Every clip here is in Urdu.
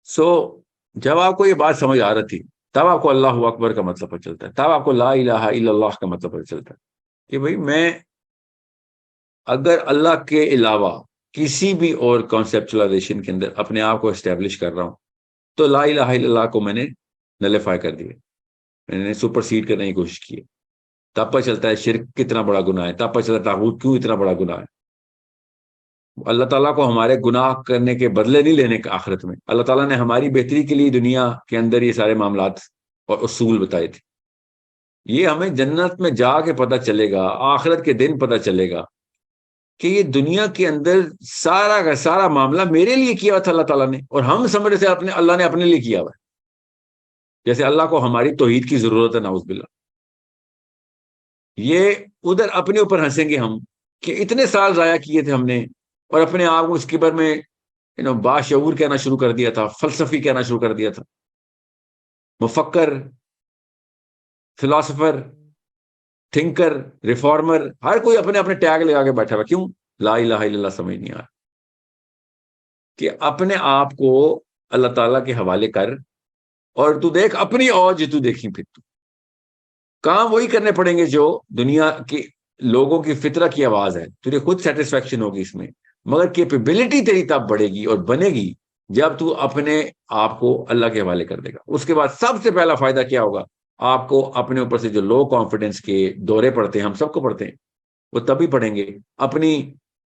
سو جب آپ کو یہ بات سمجھ آ رہی تھی تب آپ کو اللہ اکبر کا مطلب پتہ چلتا ہے، تب آپ کو لا الہ الا اللہ کا مطلب پتہ چلتا ہے کہ بھئی میں اگر اللہ کے علاوہ کسی بھی اور کانسیپچلائزیشن کے اندر اپنے آپ کو اسٹیبلش کر رہا ہوں تو لا الہ الا اللہ کو میں نے نلیفائی کر دیا، میں نے سپر سیڈ کرنے کی کوشش کی۔ تب پتہ چلتا ہے شرک کتنا بڑا گناہ ہے، تب پتہ چلتا ہے طاغوت کیوں اتنا بڑا گناہ ہے۔ اللہ تعالیٰ کو ہمارے گناہ کرنے کے بدلے نہیں لینے کا آخرت میں، اللہ تعالیٰ نے ہماری بہتری کے لیے دنیا کے اندر یہ سارے معاملات اور اصول بتائے تھے۔ یہ ہمیں جنت میں جا کے پتہ چلے گا، آخرت کے دن پتہ چلے گا کہ یہ دنیا کے اندر سارا کا سارا معاملہ میرے لیے کیا ہوا تھا اللہ تعالیٰ نے، اور ہم سمجھ رہے تھے اللہ نے اپنے لیے کیا ہوا ہے، جیسے اللہ کو ہماری توحید کی ضرورت ہے، نعوذ باللہ۔ یہ ادھر اپنے اوپر ہنسیں گے ہم کہ اتنے سال ضائع کیے تھے ہم نے، اور اپنے آپ کو اس کبر میں باشعور کہنا شروع کر دیا تھا، فلسفی کہنا شروع کر دیا تھا، مفکر، فلاسفر، تھنکر، ریفارمر، ہر کوئی اپنے اپنے ٹیگ لگا کے بیٹھا ہوا۔ کیوں؟ لا الہ الا اللہ سمجھ نہیں آ رہا کہ اپنے آپ کو اللہ تعالیٰ کے حوالے کر، اور تو دیکھ اپنی اوج تو دیکھی، پھر تو کام وہی کرنے پڑیں گے جو دنیا کی لوگوں کی فطرت کی آواز ہے، تجھے خود سیٹسفیکشن ہوگی اس میں، مگر کیپیبلٹی تیری تب بڑھے گی اور بنے گی جب تو اپنے آپ کو اللہ کے حوالے کر دے گا۔ اس کے بعد سب سے پہلا فائدہ کیا ہوگا؟ آپ کو اپنے اوپر سے جو لو کانفیڈنس کے دورے پڑتے ہیں، ہم سب کو پڑھتے ہیں، وہ تبھی پڑھیں گے۔ اپنی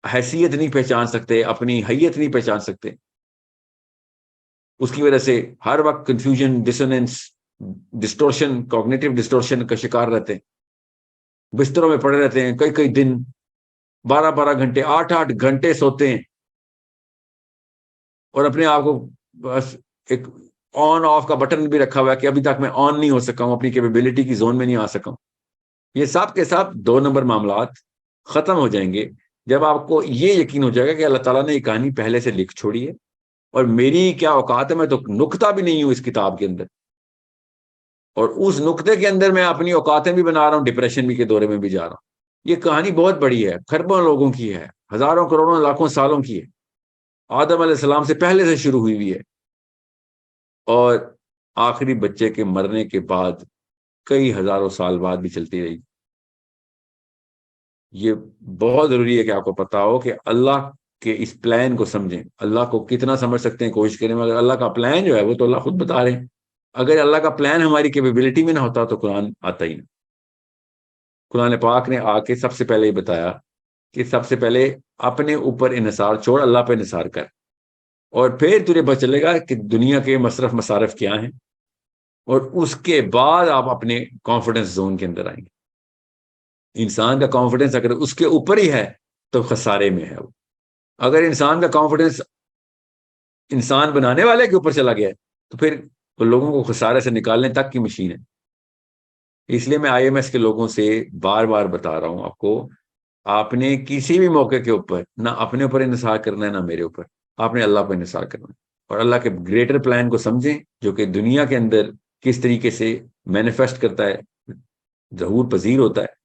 حیثیت نہیں پہچان سکتے، اپنی حیت نہیں پہچان سکتے، اس کی وجہ سے ہر وقت confusion, dissonance, distortion, cognitive distortion کا شکار رہتے ہیں، بستروں میں پڑے رہتے ہیں کئی کئی دن، 12 گھنٹے، 8 گھنٹے سوتے ہیں، اور اپنے آپ کو بس ایک آن آف کا بٹن بھی رکھا ہوا ہے کہ ابھی تک میں آن نہیں ہو سکا ہوں، اپنی کیپیبلٹی کی زون میں نہیں آ سکا ہوں۔ یہ سب کے ساتھ 2 نمبر معاملات ختم ہو جائیں گے جب آپ کو یہ یقین ہو جائے گا کہ اللہ تعالیٰ نے یہ کہانی پہلے سے لکھ چھوڑی ہے، اور میری کیا اوقات ہے، میں تو نقطہ بھی نہیں ہوں اس کتاب کے اندر، اور اس نقطے کے اندر میں اپنی اوقاتیں بھی بنا رہا ہوں، ڈپریشن بھی کے دورے میں بھی جا رہا ہوں۔ یہ کہانی بہت بڑی ہے، خربوں لوگوں کی ہے، ہزاروں کروڑوں لاکھوں سالوں کی ہے، آدم علیہ السلام سے پہلے سے شروع ہوئی ہوئی ہے، اور آخری بچے کے مرنے کے بعد کئی ہزاروں سال بعد بھی چلتی رہی۔ یہ بہت ضروری ہے کہ آپ کو پتا ہو کہ اللہ کے اس پلان کو سمجھیں۔ اللہ کو کتنا سمجھ سکتے ہیں کوشش کریں، مگر اللہ کا پلان جو ہے وہ تو اللہ خود بتا رہے ہیں۔ اگر اللہ کا پلان ہماری کیپیبلٹی میں نہ ہوتا تو قرآن آتا ہی نہ۔ قرآن پاک نے آ کے سب سے پہلے یہ بتایا کہ سب سے پہلے اپنے اوپر انحصار چھوڑ، اللہ پہ انحصار کر، اور پھر تجھے پتہ چلے گا کہ دنیا کے مصرف مصارف کیا ہیں، اور اس کے بعد آپ اپنے کانفیڈنس زون کے اندر آئیں گے۔ انسان کا کانفیڈنس اگر اس کے اوپر ہی ہے تو خسارے میں ہے وہ۔ اگر انسان کا کانفیڈنس انسان بنانے والے کے اوپر چلا گیا ہے تو پھر وہ لوگوں کو خسارے سے نکالنے تک کی مشین ہے۔ اس لیے میں آئی ایم ایس کے لوگوں سے بار بار بتا رہا ہوں آپ کو، آپ نے کسی بھی موقع کے اوپر نہ اپنے اوپر انحصار کرنا ہے، نہ میرے اوپر، آپ نے اللہ پر انحصار کرنا ہے، اور اللہ کے گریٹر پلان کو سمجھیں جو کہ دنیا کے اندر کس طریقے سے مینیفیسٹ کرتا ہے، ظہور پذیر ہوتا ہے،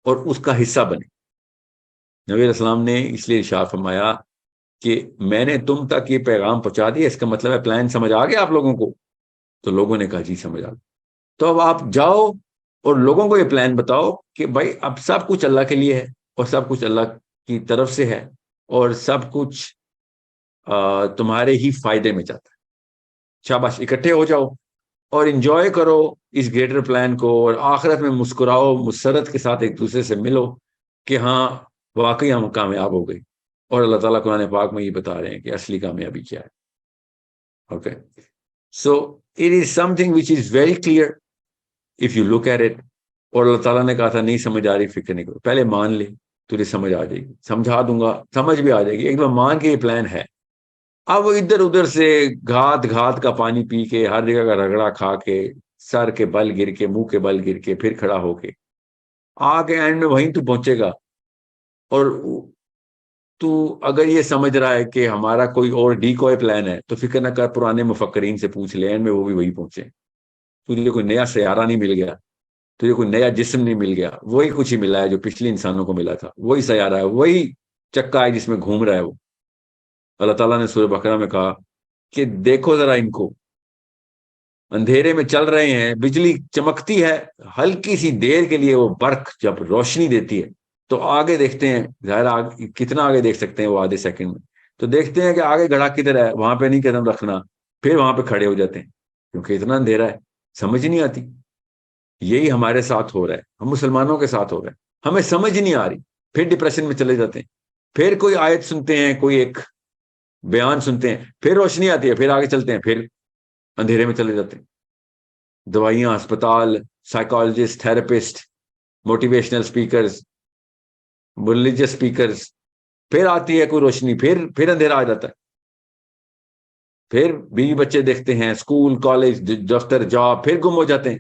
اور اس کا حصہ بنے۔ نبی علیہ السلام نے اس لیے ارشاد فرمایا کہ میں نے تم تک یہ پیغام پہنچا دیا، اس کا مطلب ہے پلان سمجھ آ گیا آپ لوگوں کو؟ تو لوگوں نے کہا جی سمجھ آ گیا۔ تو اب آپ جاؤ اور لوگوں کو یہ پلان بتاؤ کہ بھائی اب سب کچھ اللہ کے لیے ہے، اور سب کچھ اللہ کی طرف سے ہے، اور سب کچھ تمہارے ہی فائدے میں جاتا ہے۔ شاباش، اکٹھے ہو جاؤ اور انجوائے کرو اس گریٹر پلان کو، اور آخرت میں مسکراؤ، مسرت کے ساتھ ایک دوسرے سے ملو کہ ہاں واقعی ہم کامیاب ہو گئے۔ اور اللہ تعالیٰ قرآن پاک میں یہ بتا رہے ہیں کہ اصلی کامیابی کیا ہے۔ Okay, so it is something which is very clear if you look at it. اور اللہ تعالیٰ نے کہا تھا نہیں سمجھ آ رہی فکر نہیں کرو، پہلے مان لے، تجھے سمجھ آ جائے گی، سمجھا دوں گا، سمجھ بھی آ جائے گی، ایک بار مان کے یہ پلان ہے۔ اب وہ ادھر ادھر سے گھات کا پانی پی کے، ہر جگہ کا رگڑا کھا کے، سر کے بل گر کے، منہ کے بل گر کے، پھر کھڑا ہو کے آ کے اینڈ میں وہیں تو پہنچے گا۔ اور تو اگر یہ سمجھ رہا ہے کہ ہمارا کوئی اور ڈیکوئے پلان ہے تو فکر نہ کر، پرانے مفکرین سے پوچھ لے، اینڈ میں وہ بھی وہی پہنچے۔ تجھے کوئی نیا سیارہ نہیں مل گیا، تجھے کوئی نیا جسم نہیں مل گیا، وہی کچھ ہی ملا ہے جو پچھلے انسانوں کو ملا تھا، وہی سیارہ ہے، وہی چکا ہے جس میں گھوم رہا ہے وہ۔ اللہ تعالیٰ نے سورہ بقرہ میں کہا کہ دیکھو ذرا ان کو، اندھیرے میں چل رہے ہیں، بجلی چمکتی ہے، ہلکی سی دیر کے لیے وہ برق جب روشنی دیتی ہے تو آگے دیکھتے ہیں، ظاہر کتنا آگے دیکھ سکتے ہیں وہ آدھے سیکنڈ میں، تو دیکھتے ہیں کہ آگے گڑھا کدھر ہے، وہاں پہ نہیں قدم رکھنا، پھر وہاں پہ کھڑے ہو جاتے ہیں کیونکہ اتنا اندھیرا ہے، سمجھ نہیں آتی۔ یہی ہمارے ساتھ ہو رہا ہے، ہم مسلمانوں کے ساتھ ہو رہا ہے، ہمیں سمجھ نہیں آ رہی، پھر ڈپریشن میں چلے جاتے ہیں، پھر کوئی آیت سنتے ہیں، کوئی ایک بیان سنتے ہیں، پھر روشنی آتی ہے، پھر آگے چلتے ہیں، پھر اندھیرے میں چلے جاتے ہیں۔ دوائیاں، ہسپتال، psychologist, therapist, motivational speakers, religious speakers, پھر آتی ہے کوئی روشنی، پھر اندھیرا آ جاتا ہے، پھر بیوی بچے دیکھتے ہیں، اسکول، کالج، دفتر، جاب، پھر گم ہو جاتے ہیں،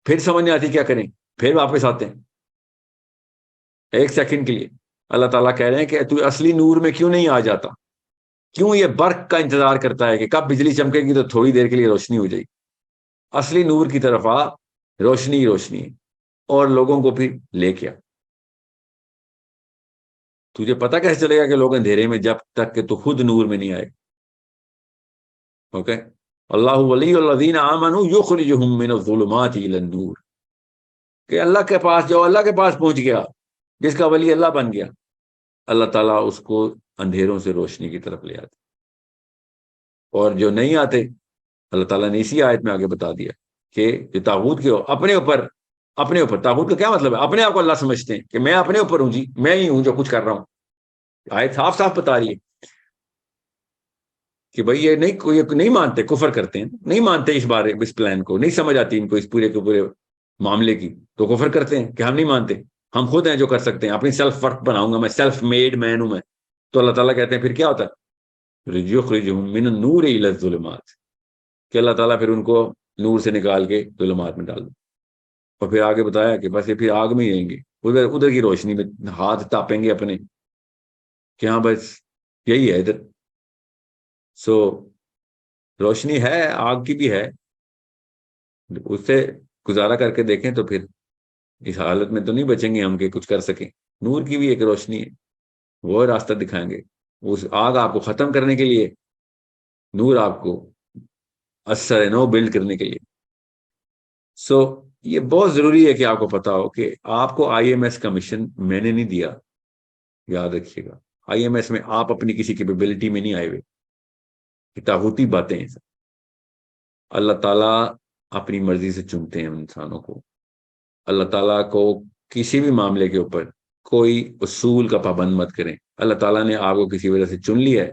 پھر سمجھ نہیں آتی کیا کریں، پھر واپس آتے ہیں ایک سیکنڈ کے لیے۔ اللہ تعالیٰ کہہ رہے ہیں کہ تو اصلی نور میں کیوں نہیں آ جاتا، کیوں یہ برق کا انتظار کرتا ہے کہ کب بجلی چمکے گی تو تھوڑی دیر کے لیے روشنی ہو جائے گی، اصلی نور کی طرف آ، روشنی ہی روشنی ہے، اور لوگوں کو پھر لے کے آ۔ تجھے پتا کیسے چلے گا کہ لوگ اندھیرے میں، جب تک کہ تو خود نور میں نہیں آئے، اوکے؟ اللہ ولی الذین آمنوا یخرجہم من الظلمات الی النور، کہ اللہ کے پاس جو اللہ کے پاس پہنچ گیا، جس کا ولی اللہ بن گیا، اللہ تعالیٰ اس کو اندھیروں سے روشنی کی طرف لے آتے، اور جو نہیں آتے، اللہ تعالیٰ نے اسی آیت میں آگے بتا دیا کہ جو طاغوت کے ہو، اپنے اوپر طاغوت کا کیا مطلب ہے؟ اپنے آپ کو اللہ سمجھتے ہیں کہ میں اپنے اوپر ہوں، جی میں ہی ہوں جو کچھ کر رہا ہوں۔ آیت صاف صاف بتا رہی ہے کہ بھائی یہ نہیں مانتے، کفر کرتے ہیں، نہیں مانتے اس پلان کو، نہیں سمجھ آتی ان کو اس پورے کے پورے معاملے کی، تو کفر کرتے ہیں کہ ہم نہیں مانتے، ہم خود ہیں جو کر سکتے ہیں، اپنی سیلف ورک بناؤں گا میں، سیلف میڈ مین ہوں میں۔ تو اللہ تعالیٰ کہتے ہیں پھر کیا ہوتا ہے، یخرجہم من النور الی الظلمات، کہ اللہ تعالیٰ پھر ان کو نور سے نکال کے ظلمات میں ڈال دو، اور پھر آگے بتایا کہ بس یہ پھر آگ میں ہی رہیں گے، ادھر کی روشنی میں ہاتھ تاپیں گے اپنے کہ ہاں بس یہی ہے ادھر۔ سو روشنی ہے، آگ کی بھی ہے، اس سے گزارا کر کے دیکھیں تو پھر اس حالت میں تو نہیں بچیں گے ہم کہ کچھ کر سکیں۔ نور کی بھی ایک روشنی ہے، وہ راستہ دکھائیں گے، اس آگ آپ کو ختم کرنے کے لیے، نور آپ کو اثر نو بلڈ کرنے کے لیے۔ سو یہ بہت ضروری ہے کہ آپ کو پتا ہو کہ آپ کو آئی ایم ایس کا مشن میں نے نہیں دیا، یاد رکھیے گا، آئی ایم ایس میں آپ اپنی کسی کیپیبلٹی میں نہیں آئے ہوئے، طاغوتی باتیں ہیں، اللہ تعالیٰ اپنی مرضی سے چنتے ہیں انسانوں کو۔ اللہ تعالیٰ کو کسی بھی معاملے کے اوپر کوئی اصول کا پابند مت کریں، اللہ تعالیٰ نے آپ کو کسی وجہ سے چن لیا ہے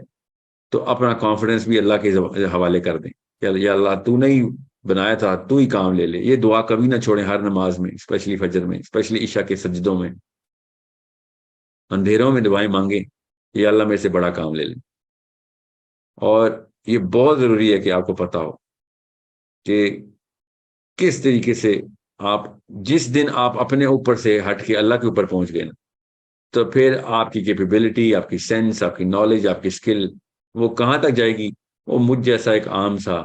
تو اپنا کانفیڈنس بھی اللہ کے حوالے کر دیں کہ یا اللہ تو نہیں بنایا تھا، تو ہی کام لے لے۔ یہ دعا کبھی نہ چھوڑیں، ہر نماز میں، اسپیشلی فجر میں، اسپیشلی عشاء کے سجدوں میں، اندھیروں میں دعائیں مانگیں، یہ اللہ میرے سے بڑا کام لے لیں۔ اور یہ بہت ضروری ہے کہ آپ کو پتا ہو کہ کس طریقے سے آپ جس دن آپ اپنے اوپر سے ہٹ کے اللہ کے اوپر پہنچ گئے نا، تو پھر آپ کی کیپیبلٹی، آپ کی سینس، آپ کی نالج، آپ کی اسکل، وہ کہاں تک جائے گی؟ وہ مجھ جیسا ایک عام سا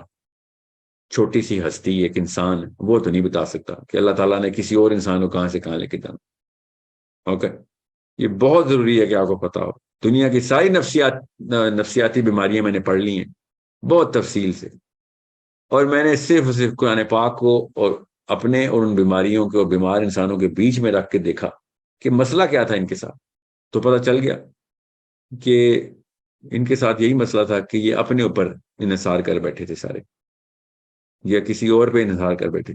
چھوٹی سی ہستی، ایک انسان، وہ تو نہیں بتا سکتا کہ اللہ تعالیٰ نے کسی اور انسان کو کہاں سے کہاں لے کے جانا۔ اوکے، یہ بہت ضروری ہے کہ آپ کو پتا ہو۔ دنیا کی ساری نفسیاتی بیماریاں میں نے پڑھ لی ہیں بہت تفصیل سے، اور میں نے صرف قرآن پاک کو اور اپنے اور ان بیماریوں کے اور بیمار انسانوں کے بیچ میں رکھ کے دیکھا کہ مسئلہ کیا تھا ان کے ساتھ، تو پتہ چل گیا کہ ان کے ساتھ یہی مسئلہ تھا کہ یہ اپنے اوپر انحصار کر بیٹھے تھے سارے، یا کسی اور پہ انحصار کر بیٹھے۔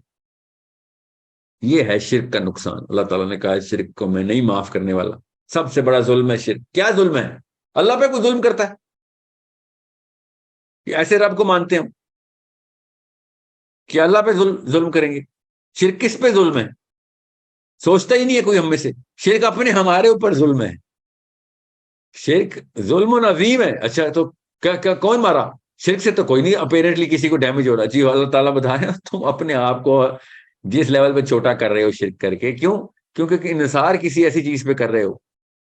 یہ ہے شرک کا نقصان۔ اللہ تعالیٰ نے کہا شرک کو میں نہیں معاف کرنے والا، سب سے بڑا ظلم ہے شرک۔ کیا ظلم ہے؟ اللہ پہ کوئی ظلم کرتا ہے؟ کہ ایسے رب کو مانتے ہیں کہ اللہ پہ ظلم کریں گے؟ شرک کس پہ ظلم ہے؟ سوچتا ہی نہیں ہے کوئی ہم میں سے۔ شرک ہمارے اوپر ظلم ہے، شرک ظلم و عظیم ہے۔ اچھا تو کیا کون مارا؟ شرک سے تو کوئی نہیں اپیرنٹلی کسی کو ڈیمیج ہو رہا، جی اللہ تعالیٰ بتا رہے ہیں تم اپنے آپ کو جس لیول پہ چھوٹا کر رہے ہو شرک کر کے۔ کیوں؟ کیونکہ انحصار کسی ایسی چیز پہ کر رہے ہو،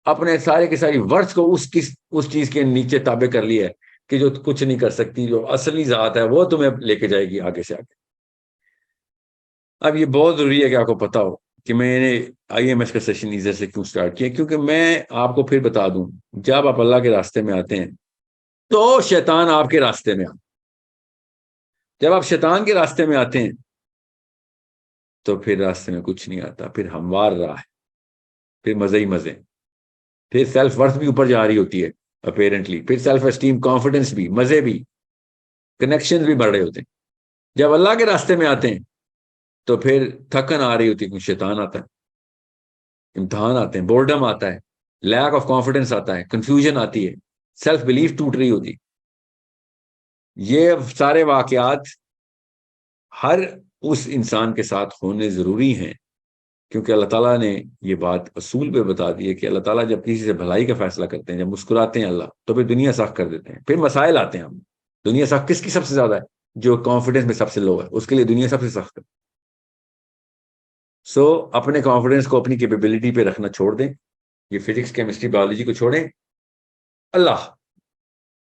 اپنے سارے کے ساری ورڈز کو اس چیز کے نیچے تابع کر لیا ہے کہ جو کچھ نہیں کر سکتی، جو اصلی ذات ہے وہ تمہیں لے کے جائے گی آگے سے آگے۔ اب یہ بہت ضروری ہے کہ آپ کو پتا ہو کہ میں نے آئی ایم ایس کا سیشن ادھر سے کیوں سٹارٹ کیا، کیونکہ میں آپ کو پھر بتا دوں، جب آپ اللہ کے راستے میں آتے ہیں تو شیطان آپ کے راستے میں جب آپ شیطان کے راستے میں آتے ہیں تو پھر راستے میں کچھ نہیں آتا، پھر ہموار راہ ہے، پھر مزے ہی مزے، پھر سیلف ورتھ بھی اوپر جا رہی ہوتی ہے اپیرنٹلی، پھر سیلف اسٹیم، کانفیڈنس بھی، مزے بھی، کنیکشن بھی بڑھ رہے ہوتے ہیں۔ جب اللہ کے راستے میں آتے ہیں تو پھر تھکن آ رہی ہوتی ہے، کیونکہ شیطان آتا ہے، امتحان آتے ہیں، بورڈم آتا ہے، لیک آف کانفیڈنس آتا ہے، کنفیوژن آتی ہے، سیلف بلیف ٹوٹ رہی ہوتی۔ یہ سارے واقعات ہر اس انسان کے ساتھ ہونے ضروری ہیں، کیونکہ اللہ تعالیٰ نے یہ بات اصول پہ بتا دی ہے کہ اللہ تعالیٰ جب کسی سے بھلائی کا فیصلہ کرتے ہیں، جب مسکراتے ہیں اللہ، تو پھر دنیا سخت کر دیتے ہیں، پھر مسائل آتے ہیں ہم۔ دنیا سخت کس کی سب سے زیادہ ہے؟ جو کانفیڈنس میں سب سے لو ہے، اس کے لیے دنیا سب سے سخت ہے۔ سو اپنے کانفیڈنس کو اپنی کیپیبلٹی پہ رکھنا چھوڑ دیں، یہ فزکس کیمسٹری بایولوجی کو چھوڑیں، اللہ،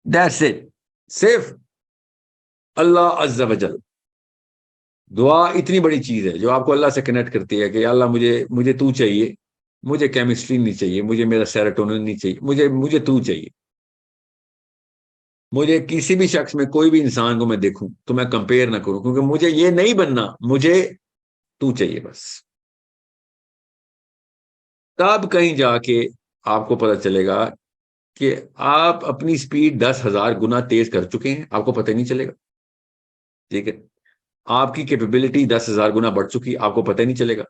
دیٹس اٹ، صرف اللہ عز و جل۔ دعا اتنی بڑی چیز ہے جو آپ کو اللہ سے کنیکٹ کرتی ہے کہ اللہ مجھے تو چاہیے، مجھے کیمسٹری نہیں چاہیے، مجھے میرا سیروٹونن نہیں چاہیے، مجھے تو چاہیے۔ مجھے کسی بھی شخص میں، کوئی بھی انسان کو میں دیکھوں تو میں کمپیئر نہ کروں، کیونکہ مجھے یہ نہیں بننا، مجھے تو چاہیے بس۔ تب کہیں جا کے آپ کو پتہ چلے گا کہ آپ اپنی سپیڈ 10,000 گنا تیز کر چکے ہیں، آپ کو پتہ نہیں چلے گا، ٹھیک ہے؟ آپ کی کیپیبلٹی 10,000 گنا بڑھ چکی، آپ کو پتہ نہیں چلے گا۔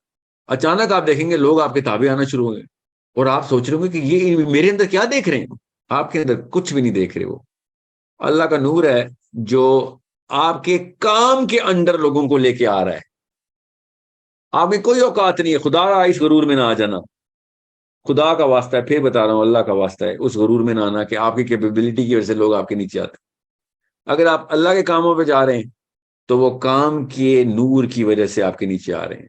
اچانک آپ دیکھیں گے لوگ آپ کے تابع آنا شروع ہوں گے، اور آپ سوچ رہے ہوں گے کہ یہ میرے اندر کیا دیکھ رہے ہیں؟ آپ کے اندر کچھ بھی نہیں دیکھ رہے، وہ اللہ کا نور ہے جو آپ کے کام کے اندر لوگوں کو لے کے آ رہا ہے۔ آپ میں کوئی اوقات نہیں ہے، خدا اس غرور میں نہ آ جانا، خدا کا واسطہ ہے، پھر بتا رہا ہوں، اللہ کا واسطہ ہے، اس غرور میں نہ آنا کہ آپ کی کیپیبلٹی کی وجہ سے لوگ آپ کے نیچے آتے ہیں۔ اگر آپ اللہ کے کاموں پہ جا رہے ہیں تو وہ کام کے نور کی وجہ سے آپ کے نیچے آ رہے ہیں۔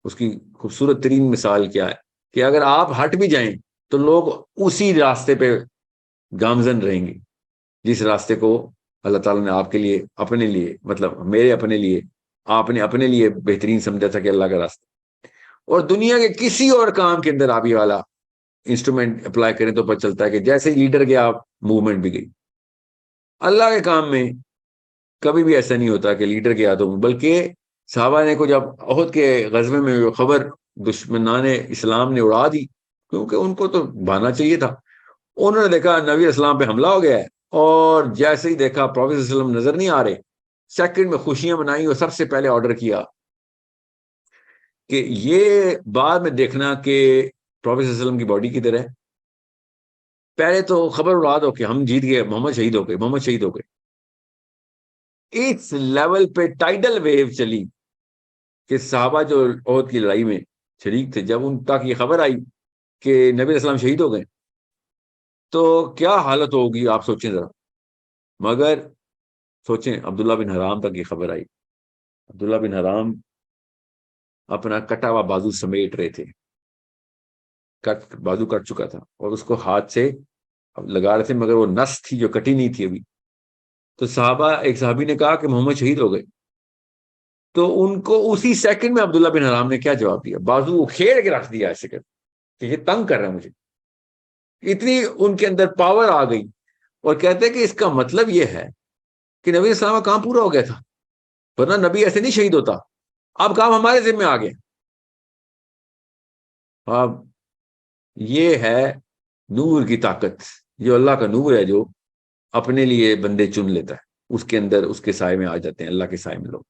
اس کی خوبصورت ترین مثال کیا ہے کہ اگر آپ ہٹ بھی جائیں تو لوگ اسی راستے پہ گامزن رہیں گے، جس راستے کو اللہ تعالیٰ نے آپ کے لیے، اپنے لیے، مطلب میرے اپنے لیے، آپ نے اپنے لیے بہترین سمجھا تھا کہ اللہ کا راستہ۔ اور دنیا کے کسی اور کام کے اندر آپ یہ والا انسٹرومنٹ اپلائی کریں تو پتہ چلتا ہے کہ جیسے لیڈر گیا موومنٹ بھی گئی۔ اللہ کے کام میں کبھی بھی ایسا نہیں ہوتا کہ لیڈر گیا تو، بلکہ صحابہ نے کو جب احد کے غزوے میں خبر دشمنان اسلام نے اڑا دی، کیونکہ ان کو تو بھانا چاہیے تھا، انہوں نے دیکھا نبی اسلام پہ حملہ ہو گیا ہے، اور جیسے ہی دیکھا پروفیٹ صلی اللہ علیہ وسلم نظر نہیں آ رہے، سیکنڈ میں خوشیاں منائی اور سب سے پہلے آرڈر کیا کہ یہ بعد میں دیکھنا کہ پروفیٹ صلی اللہ علیہ وسلم کی باڈی کدھر ہے، پہلے تو خبر اڑا دو کہ ہم جیت گئے، محمد شہید ہو گئے، محمد شہید ہو گئے۔ اس لیول پہ ٹائیڈل ویو چلی کہ صحابہ جو عہد کی لڑائی میں شریک تھے، جب ان تک یہ خبر آئی کہ نبی اسلام شہید ہو گئے تو کیا حالت ہوگی آپ سوچیں ذرا۔ مگر سوچیں، عبداللہ بن حرام تک یہ خبر آئی، عبداللہ بن حرام اپنا کٹا ہوا بازو سمیٹ رہے تھے، بازو کٹ چکا تھا اور اس کو ہاتھ سے لگا رہے تھے، مگر وہ نس تھی جو کٹی نہیں تھی ابھی۔ تو صحابہ، ایک صحابی نے کہا کہ محمد شہید ہو گئے، تو ان کو اسی سیکنڈ میں عبداللہ بن حرام نے کیا جواب دیا؟ بازو کھیڑ کے رکھ دیا ایسے کر کہ یہ تنگ کر رہا ہے مجھے، اتنی ان کے اندر پاور آ گئی۔ اور کہتے ہیں کہ اس کا مطلب یہ ہے کہ نبی اسلام کا کام پورا ہو گیا تھا، ورنہ نبی ایسے نہیں شہید ہوتا، اب کام ہمارے ذمہ آ گیا۔ اب یہ ہے نور کی طاقت، جو اللہ کا نور ہے جو اپنے لیے بندے چن لیتا ہے، اس کے اندر اس کے سائے میں آ جاتے ہیں، اللہ کے سائے میں لوگ۔